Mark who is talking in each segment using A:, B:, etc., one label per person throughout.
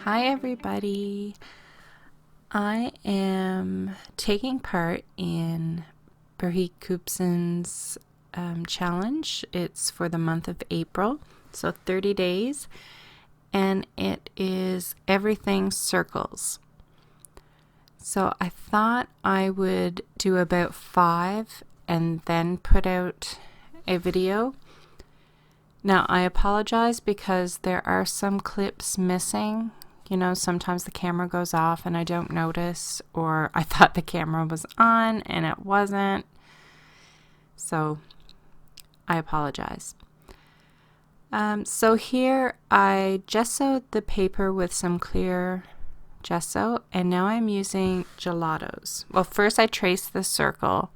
A: Hi everybody. I am taking part in Birgit Koopsen's challenge. It's for the month of April, so 30 days, and it is everything circles. So I thought I would do about 5 and then put out a video. Now I apologize because there are some clips missing. You know, sometimes the camera goes off and I don't notice, or I thought the camera was on and it wasn't. So I apologize. So here I gessoed the paper with some clear gesso, and now I'm using gelatos. Well, first I traced the circle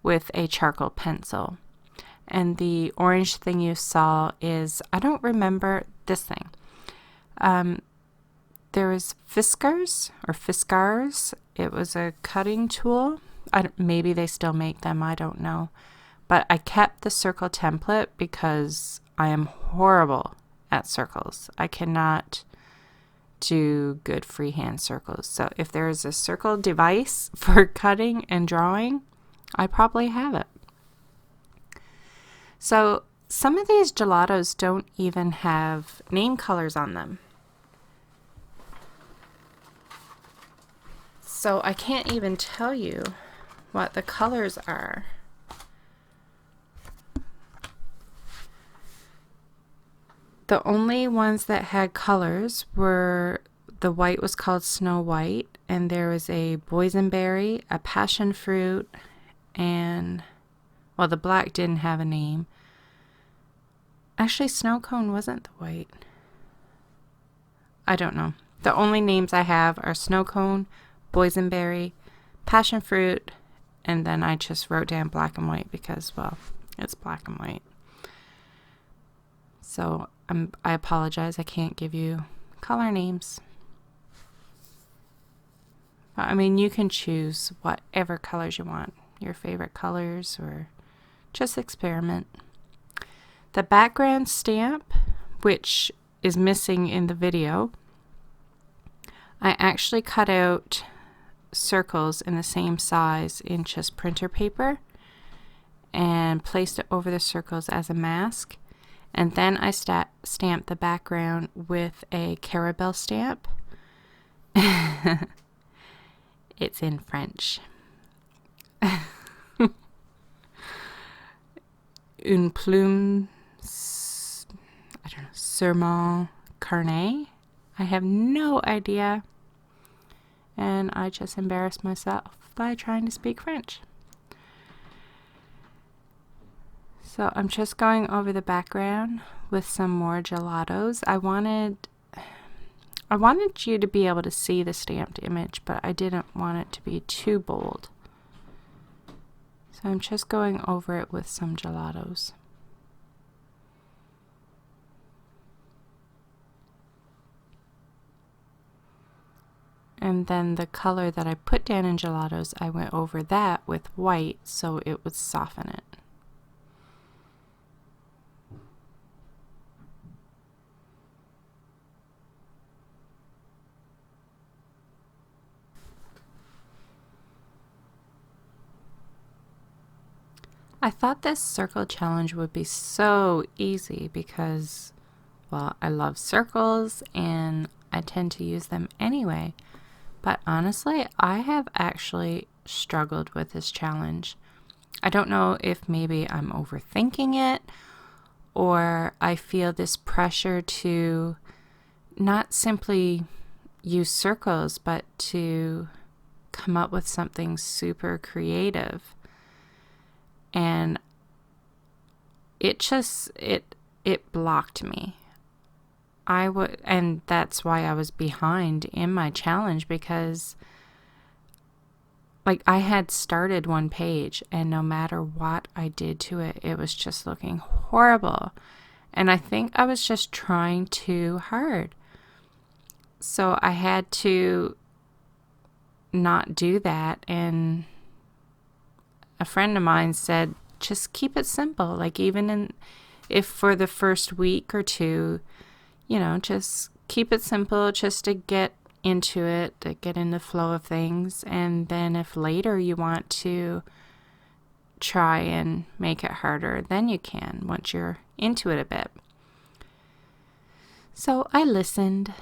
A: with a charcoal pencil. And the orange thing you saw is, I don't remember this thing. There was Fiskars. It was a cutting tool. Maybe they still make them, I don't know. But I kept the circle template because I am horrible at circles. I cannot do good freehand circles. So if there is a circle device for cutting and drawing, I probably have it. So some of these gelatos don't even have name colors on them. So I can't even tell you what the colors are. The only ones that had colors were, the white was called Snow White, and there was a boysenberry, a passion fruit, and, well, the black didn't have a name. Actually, snow cone wasn't the white. I don't know. The only names I have are snow cone, boysenberry, passion fruit, and then I just wrote down black and white because, well, it's black and white. So I apologize, I can't give you color names. I mean, you can choose whatever colors you want, your favorite colors, or just experiment. The background stamp, which is missing in the video, I actually cut out circles in the same size in just printer paper and placed it over the circles as a mask. And then I stamped the background with a caramel stamp. It's in French. Une plume, I don't know, sur mon carnet. I have no idea. And I just embarrassed myself by trying to speak French. So I'm just going over the background with some more gelatos. I wanted you to be able to see the stamped image, but I didn't want it to be too bold. So I'm just going over it with some gelatos. And then the color that I put down in gelatos, I went over that with white so it would soften it. I thought this circle challenge would be so easy because, well, I love circles and I tend to use them anyway. But honestly, I have actually struggled with this challenge. I don't know if maybe I'm overthinking it, or I feel this pressure to not simply use circles, but to come up with something super creative. And it blocked me. And that's why I was behind in my challenge, because like I had started one page and no matter what I did to it, it was just looking horrible. And I think I was just trying too hard. So I had to not do that. And a friend of mine said, just keep it simple. Like if for the first week or two, you know, just keep it simple just to get into it, to get in the flow of things. And then if later you want to try and make it harder, then you can once you're into it a bit. So I listened,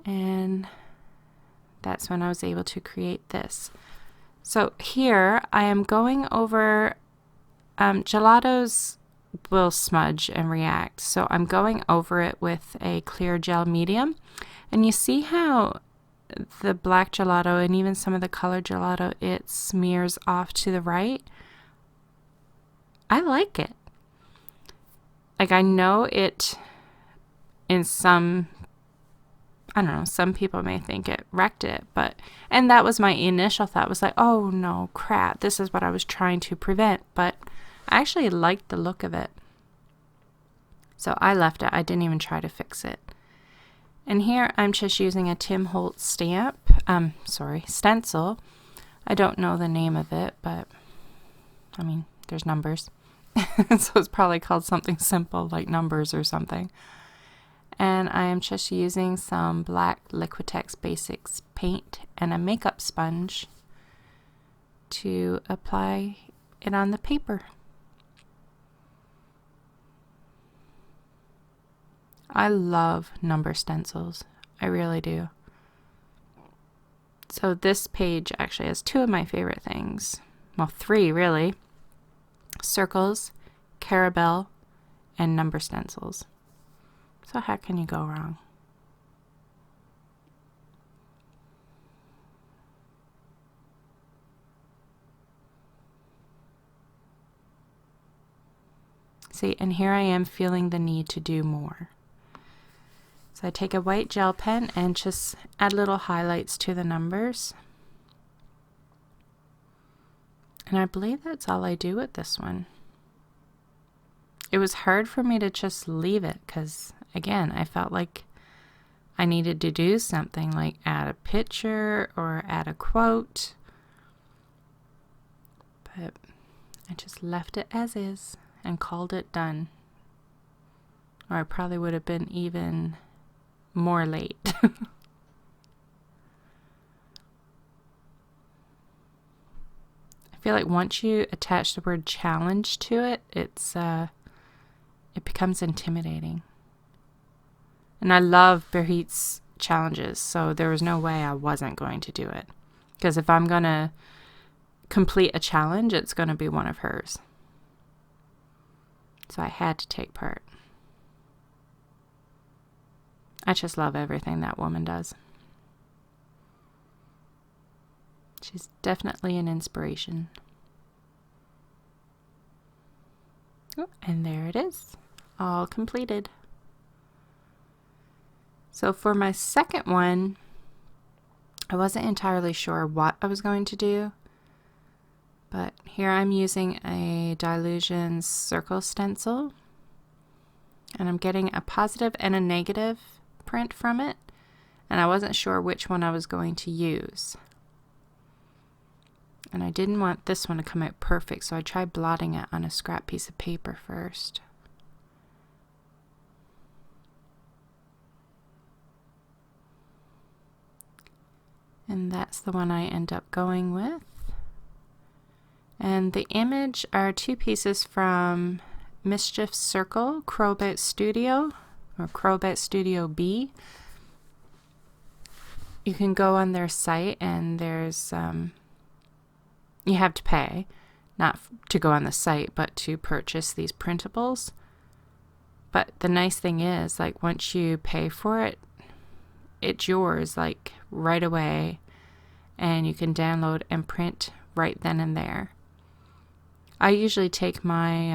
A: and that's when I was able to create this. So here I am going over gelatos will smudge and react, so I'm going over it with a clear gel medium. And you see how the black gelato and even some of the colored gelato, it smears off to the right. I like it. Like, I know it in some, I don't know, some people may think it wrecked it, and that was my initial thought, was like, oh no, crap, this is what I was trying to prevent. But I actually liked the look of it, so I left it. I didn't even try to fix it. And here I'm just using a Tim Holtz stencil. I don't know the name of it, but I mean, there's numbers. So it's probably called something simple like numbers or something. And I am just using some black Liquitex Basics paint and a makeup sponge to apply it on the paper. I love number stencils. I really do. So this page actually has two of my favorite things. Well, three really. Circles, caramel, and number stencils. So how can you go wrong? See, and here I am feeling the need to do more. So I take a white gel pen and just add little highlights to the numbers. And I believe that's all I do with this one. It was hard for me to just leave it because, again, I felt like I needed to do something, like add a picture or add a quote. But I just left it as is and called it done. Or I probably would have been even more late. I feel like once you attach the word challenge to it, it becomes intimidating. And I love Birgit's challenges, so there was no way I wasn't going to do it. Because if I'm going to complete a challenge, it's going to be one of hers. So I had to take part. I just love everything that woman does. She's definitely an inspiration. Oh, and there it is, all completed. So for my second one, I wasn't entirely sure what I was going to do, but here I'm using a Dilution circle stencil, and I'm getting a positive and a negative print from it, and I wasn't sure which one I was going to use. And I didn't want this one to come out perfect, so I tried blotting it on a scrap piece of paper first. And that's the one I end up going with. And the image are two pieces from Mischief Circle, Crowbat Studio, or Crowbat Studio B. You can go on their site, and there's you have to pay, not to go on the site, but to purchase these printables. But the nice thing is, like, once you pay for it, it's yours, like, right away, and you can download and print right then and there. I usually take my,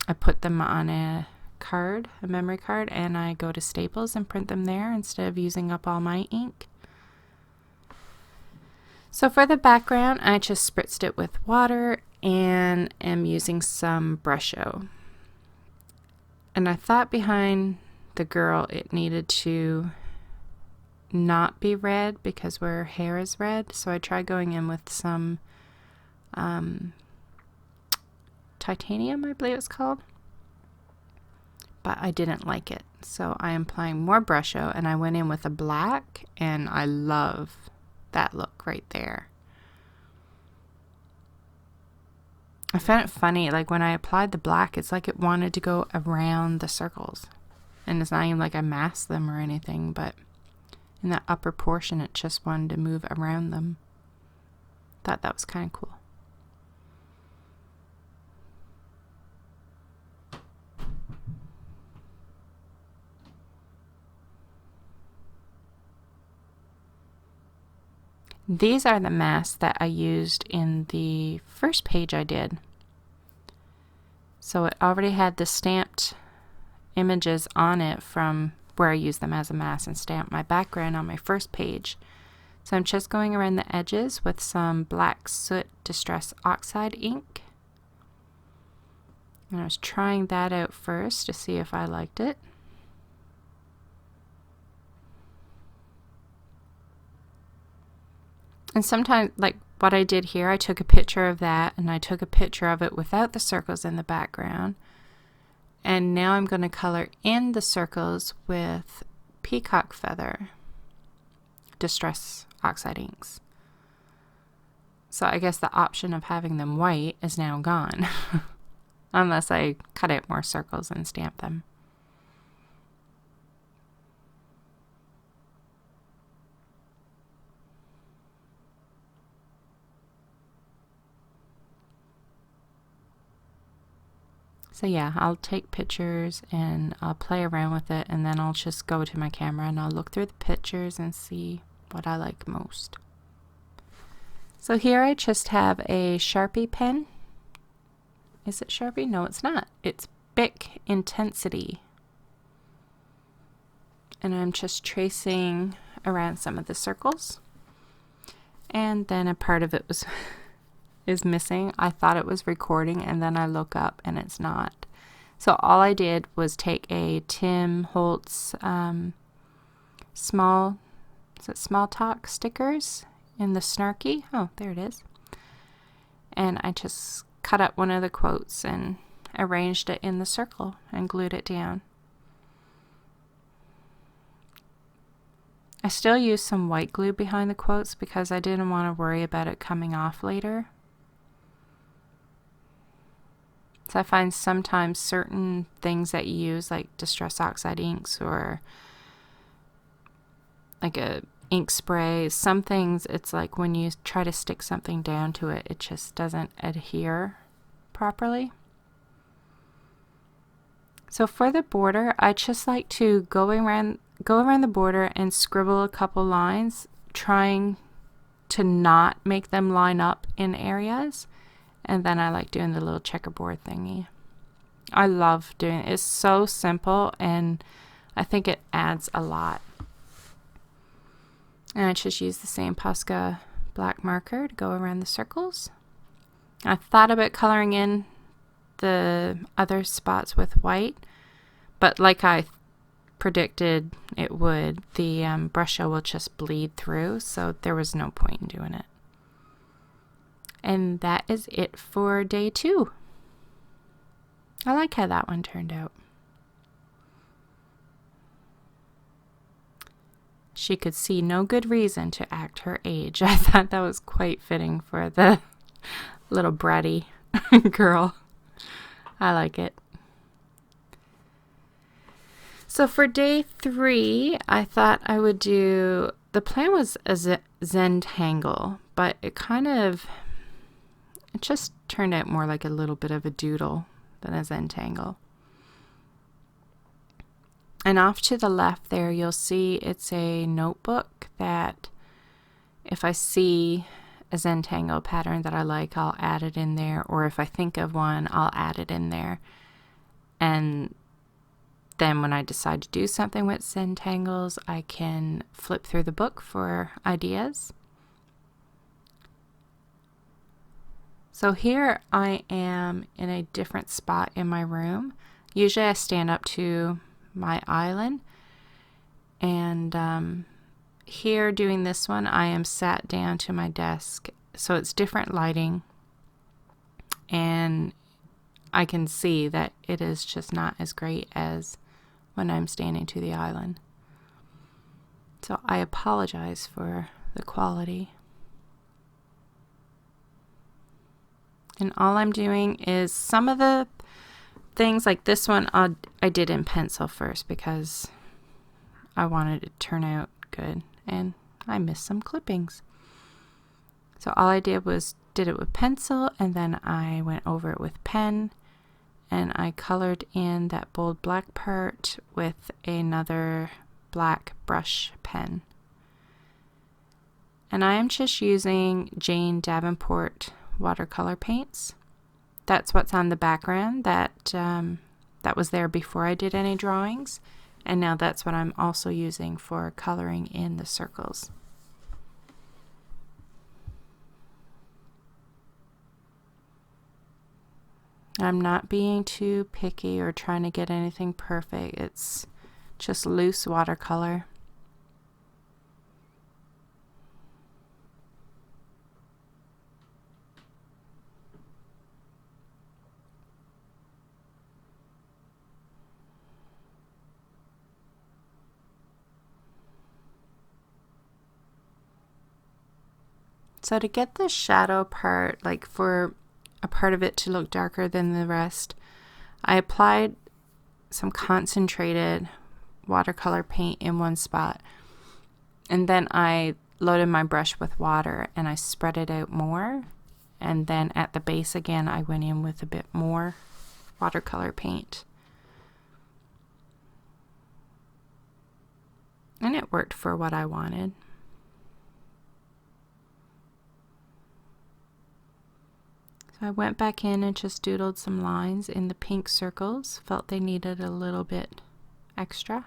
A: I put them on a card, a memory card, and I go to Staples and print them there instead of using up all my ink. So for the background, I just spritzed it with water and am using some Brusho. And I thought behind the girl it needed to not be red because her hair is red. So I tried going in with some titanium, I believe it's called. But I didn't like it. So I am applying more brusho, and I went in with a black, and I love that look right there. I found it funny, like when I applied the black, it's like it wanted to go around the circles. And it's not even like I masked them or anything, but in that upper portion, it just wanted to move around them. Thought that was kind of cool. These are the masks that I used in the first page I did. So it already had the stamped images on it from where I used them as a mask and stamped my background on my first page. So I'm just going around the edges with some black soot distress oxide ink. And I was trying that out first to see if I liked it. And sometimes, like what I did here, I took a picture of that, and I took a picture of it without the circles in the background. And now I'm going to color in the circles with peacock feather distress oxide inks. So I guess the option of having them white is now gone, unless I cut out more circles and stamp them. So yeah, I'll take pictures and I'll play around with it, and then I'll just go to my camera and I'll look through the pictures and see what I like most. So here I just have a Sharpie pen. Is it Sharpie? No, it's not. It's Bic Intensity. And I'm just tracing around some of the circles. And then a part of it is missing. I thought it was recording, and then I look up and it's not. So all I did was take a Tim Holtz small talk stickers in the snarky. Oh, there it is. And I just cut up one of the quotes and arranged it in the circle and glued it down. I still used some white glue behind the quotes because I didn't want to worry about it coming off later. So I find sometimes certain things that you use, like distress oxide inks or like a ink spray, some things it's like when you try to stick something down to it, it just doesn't adhere properly. So for the border, I just like to go around the border and scribble a couple lines, trying to not make them line up in areas. And then I like doing the little checkerboard thingy. I love doing it. It's so simple, and I think it adds a lot. And I just use the same Posca black marker to go around the circles. I thought about coloring in the other spots with white, but like I predicted it would, the brusho will just bleed through, so there was no point in doing it. And that is it for day 2. I like how that one turned out. She could see no good reason to act her age. I thought that was quite fitting for the little bratty girl. I like it. So for day 3, I thought I would do, the plan was a Zentangle, but it just turned out more like a little bit of a doodle than a Zentangle. And off to the left there, you'll see it's a notebook that if I see a Zentangle pattern that I like, I'll add it in there. Or if I think of one, I'll add it in there. And then when I decide to do something with Zentangles, I can flip through the book for ideas. So here I am in a different spot in my room. Usually I stand up to my island, and here doing this one I am sat down to my desk, so it's different lighting, and I can see that it is just not as great as when I'm standing to the island. So I apologize for the quality. And all I'm doing is some of the things like this one I did in pencil first because I wanted it to turn out good, and I missed some clippings. So all I did was did it with pencil, and then I went over it with pen, and I colored in that bold black part with another black brush pen. And I am just using Jane Davenport watercolor paints. That's what's on the background that was there before I did any drawings, and now that's what I'm also using for coloring in the circles. I'm not being too picky or trying to get anything perfect. It's just loose watercolor. So to get the shadow part, like for a part of it to look darker than the rest, I applied some concentrated watercolor paint in one spot, and then I loaded my brush with water and I spread it out more, and then at the base again I went in with a bit more watercolor paint, and it worked for what I wanted. I went back in and just doodled some lines in the pink circles. Felt they needed a little bit extra.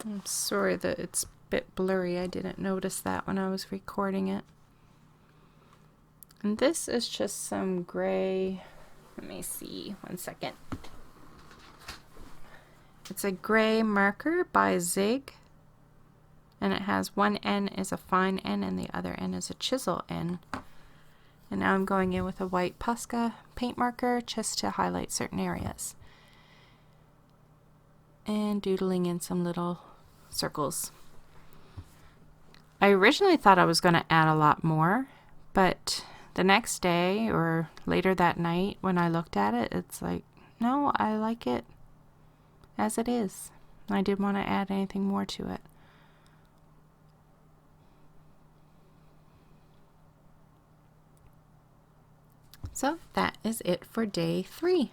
A: I'm sorry that it's bit blurry. I didn't notice that when I was recording it. And this is just some gray, let me see, one second. It's a gray marker by Zig, and it has one end is a fine end and the other end is a chisel end. And now I'm going in with a white Posca paint marker just to highlight certain areas. And doodling in some little circles. I originally thought I was going to add a lot more, but the next day or later that night when I looked at it, it's like, no, I like it as it is. I didn't want to add anything more to it. So that is it for day 3.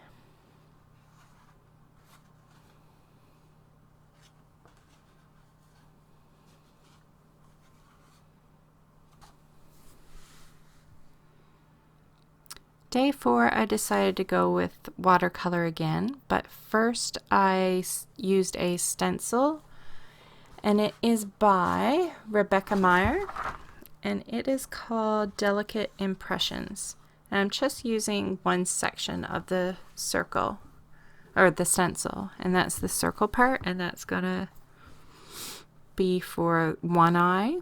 A: Day 4, I decided to go with watercolor again, but first I used a stencil, and it is by Rebecca Meyer, and it is called Delicate Impressions. And I'm just using one section of the circle, or the stencil, and that's the circle part, and that's gonna be for one eye.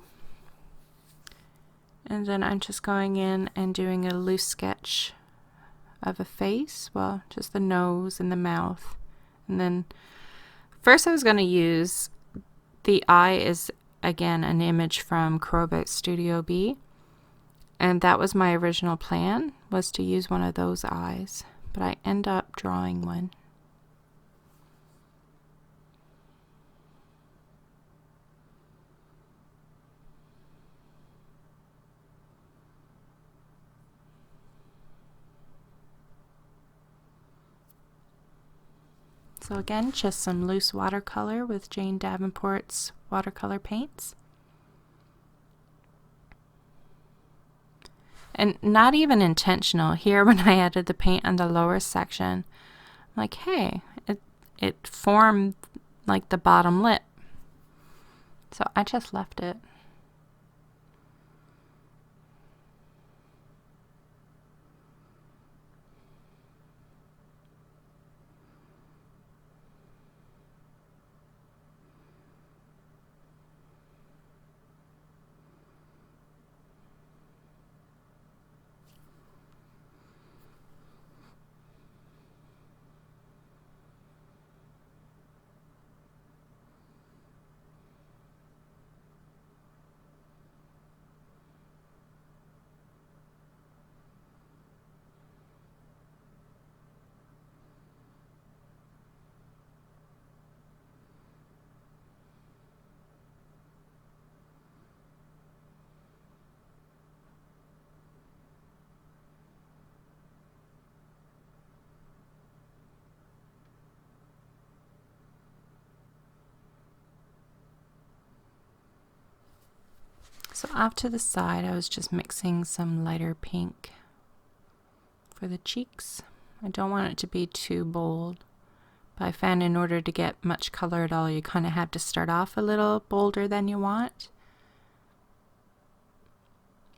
A: And then I'm just going in and doing a loose sketch of a face, well, just the nose and the mouth. And then first I was going to use, the eye is again an image from Crowboat Studio B, and that was my original plan, was to use one of those eyes, but I end up drawing one. So again, just some loose watercolor with Jane Davenport's watercolor paints. And not even intentional. Here when I added the paint on the lower section, I'm like, hey, it formed like the bottom lip. So I just left it. So off to the side, I was just mixing some lighter pink for the cheeks. I don't want it to be too bold, but I found in order to get much color at all, you kind of have to start off a little bolder than you want.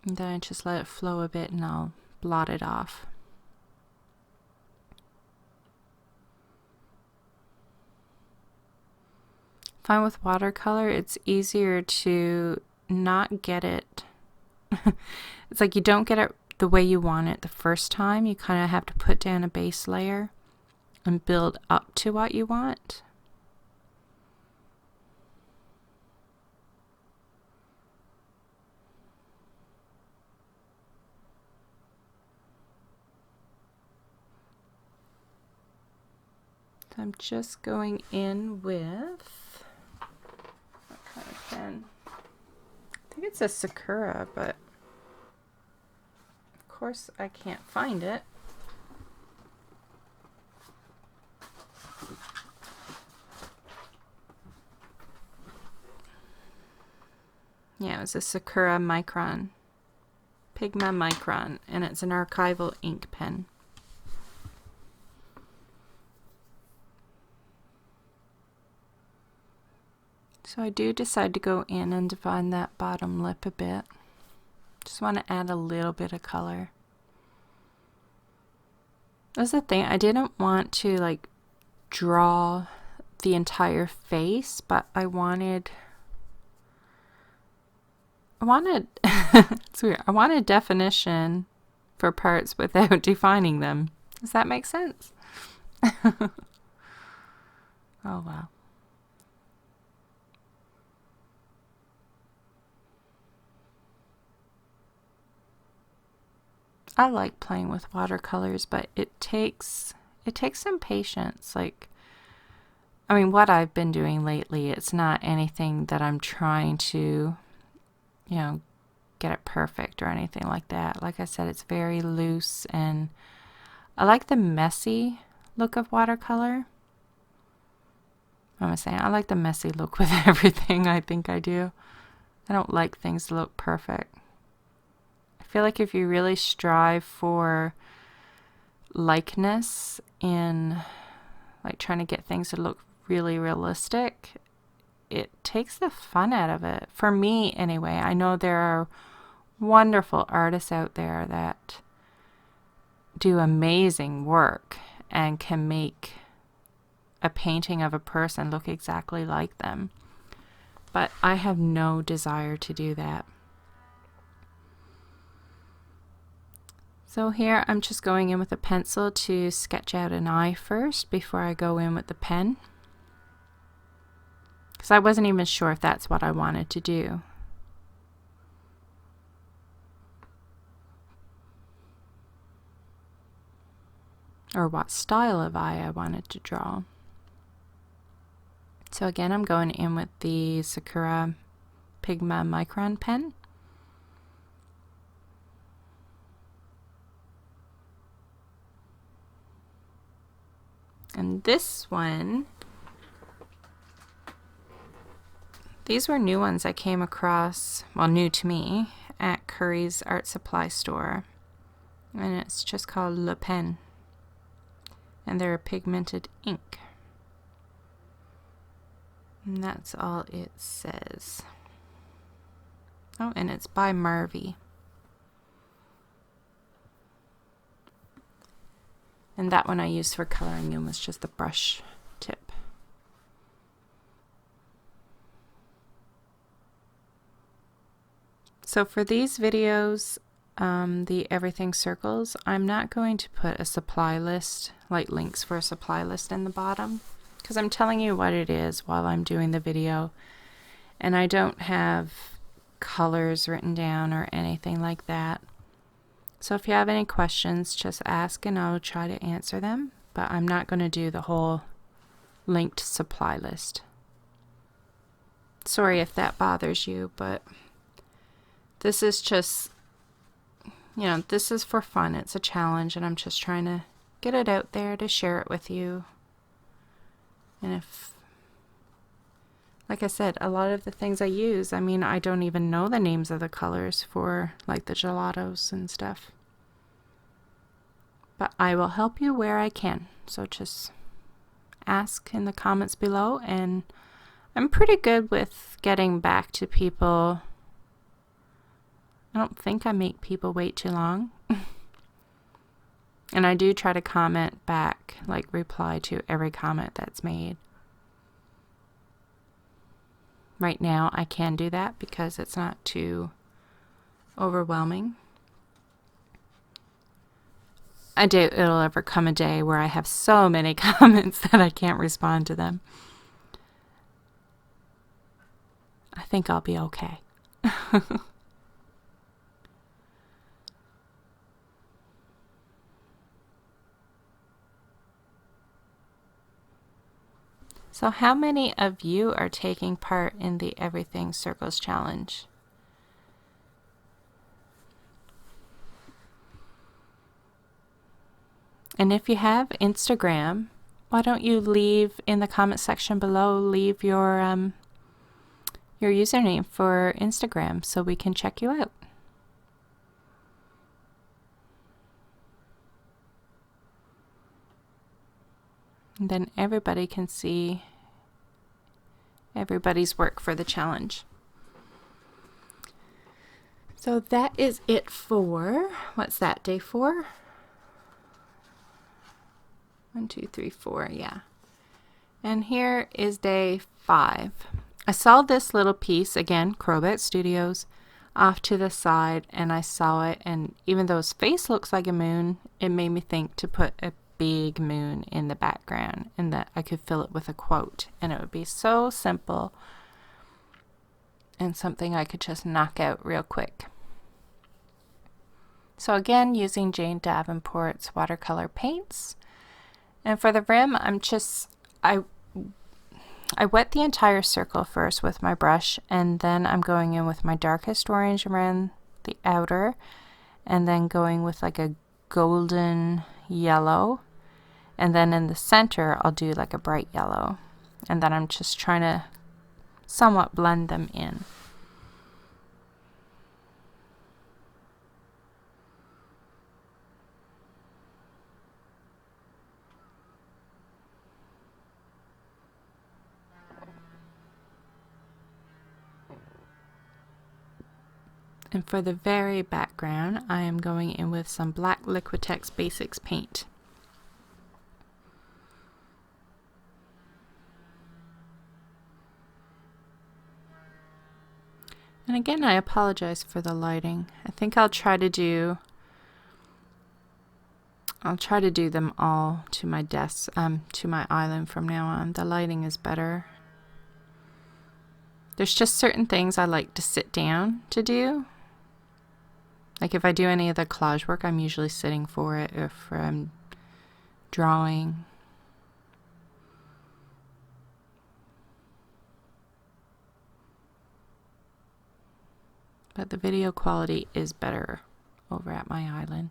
A: And then I just let it flow a bit and I'll blot it off. Find with watercolor, it's easier to not get it. It's like you don't get it the way you want it the first time. You kind of have to put down a base layer and build up to what you want. So I'm just going in with, what kind of pen? I think it's a Sakura, but of course I can't find it. Yeah, it was a Sakura Micron, Pigma Micron, and it's an archival ink pen. So I do decide to go in and define that bottom lip a bit. Just want to add a little bit of color. That's the thing, I didn't want to like draw the entire face, but I wanted it's weird. I wanted definition for parts without defining them. Does that make sense? Oh wow. I like playing with watercolors, but it takes some patience. Like, I mean, what I've been doing lately, it's not anything that I'm trying to, you know, get it perfect or anything like that. Like I said, it's very loose, and I like the messy look of watercolor. What am I saying? I like the messy look with everything. I think I do. I don't like things to look perfect. I feel like if you really strive for likeness in like trying to get things to look really realistic, it takes the fun out of it. For me anyway. I know there are wonderful artists out there that do amazing work and can make a painting of a person look exactly like them. But I have no desire to do that. So here I'm just going in with a pencil to sketch out an eye first before I go in with the pen. Because I wasn't even sure if that's what I wanted to do. Or what style of eye I wanted to draw. So again, I'm going in with the Sakura Pigma Micron pen. And this one, these were new ones I came across, well, new to me, at Curry's art supply store. And it's just called Le Pen. And they're a pigmented ink. And that's all it says. Oh, and it's by Marvy. And that one I used for coloring in was just the brush tip. So for these videos, the Everything Circles, I'm not going to put a supply list, like links for a supply list in the bottom, because I'm telling you what it is while I'm doing the video, and I don't have colors written down or anything like that. So if you have any questions, just ask and I'll try to answer them, but I'm not going to do the whole linked supply list. Sorry if that bothers you, but this is just, you know, this is for fun. It's a challenge, and I'm just trying to get it out there to share it with you. And if like I said, a lot of the things I use, I mean, I don't even know the names of the colors for like the gelatos and stuff. But I will help you where I can. So just ask in the comments below, and I'm pretty good with getting back to people. I don't think I make people wait too long. And I do try to comment back, like reply to every comment that's made. Right now I can do that because it's not too overwhelming. I doubt it'll ever come a day where I have so many comments that I can't respond to them. I think I'll be okay. So how many of you are taking part in the Everything Circles Challenge? And if you have Instagram, why don't you leave in the comment section below, leave your username for Instagram so we can check you out. And then everybody can see everybody's work for the challenge. So that is it for, what's that, day 4? 1, 2, 3, 4, yeah. And here is day 5. I saw this little piece, again, Crowbat Studios, off to the side, and I saw it, and even though his face looks like a moon, it made me think to put a big moon in the background and that I could fill it with a quote, and it would be so simple and something I could just knock out real quick. So again, using Jane Davenport's watercolor paints, and for the rim I wet the entire circle first with my brush, and then I'm going in with my darkest orange around the outer, and then going with like a golden yellow, and then in the center I'll do like a bright yellow, and then I'm just trying to somewhat blend them in. And for the very background, I am going in with some black Liquitex Basics paint. And again, I apologize for the lighting. I think I'll try to do them all to my desk, to my island from now on. The lighting is better. There's just certain things I like to sit down to do. Like if I do any of the collage work, I'm usually sitting for it if I'm drawing. But the video quality is better over at my island.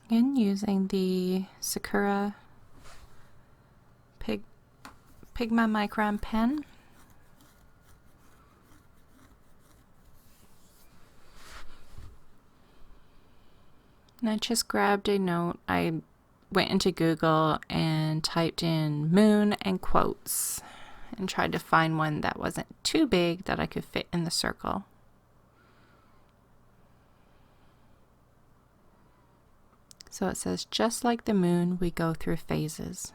A: Again, using the Sakura Pigma Micron pen. And I just grabbed a note. I went into Google and typed in moon and quotes and tried to find one that wasn't too big that I could fit in the circle. So it says, just like the moon, we go through phases.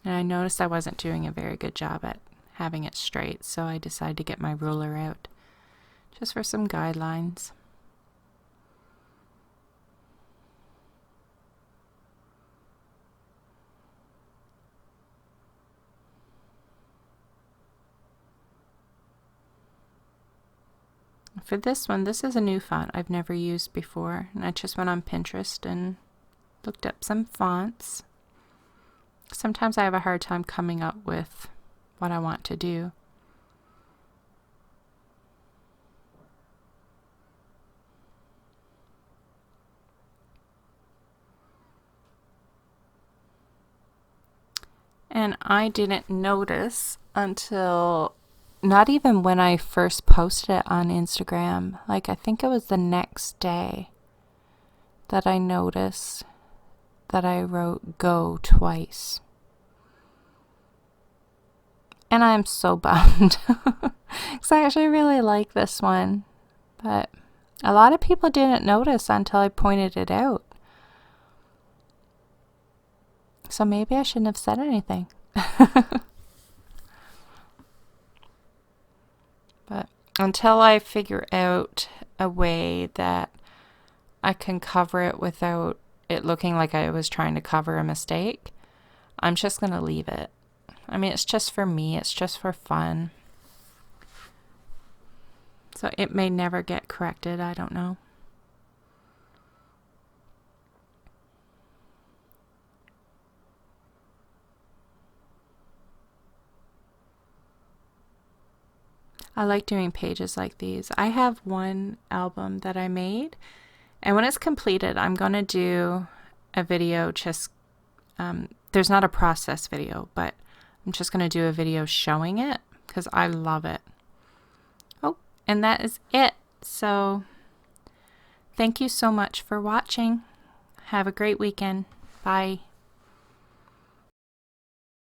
A: And I noticed I wasn't doing a very good job at having it straight, so I decided to get my ruler out just for some guidelines. For this one, this is a new font I've never used before, and I just went on Pinterest and looked up some fonts. Sometimes I have a hard time coming up with what I want to do. And I didn't notice until not even when I first posted it on Instagram. Like, I think it was the next day that I noticed that I wrote go twice. And I'm so bummed because I actually really like this one. But a lot of people didn't notice until I pointed it out. So maybe I shouldn't have said anything. But until I figure out a way that I can cover it without it looking like I was trying to cover a mistake, I'm just going to leave it. I mean, it's just for me. It's just for fun. So it may never get corrected. I don't know. I like doing pages like these. I have one album that I made, and when it's completed, I'm going to do a video just, there's not a process video, but I'm just going to do a video showing it because I love it. Oh, and that is it. So thank you so much for watching. Have a great weekend. Bye.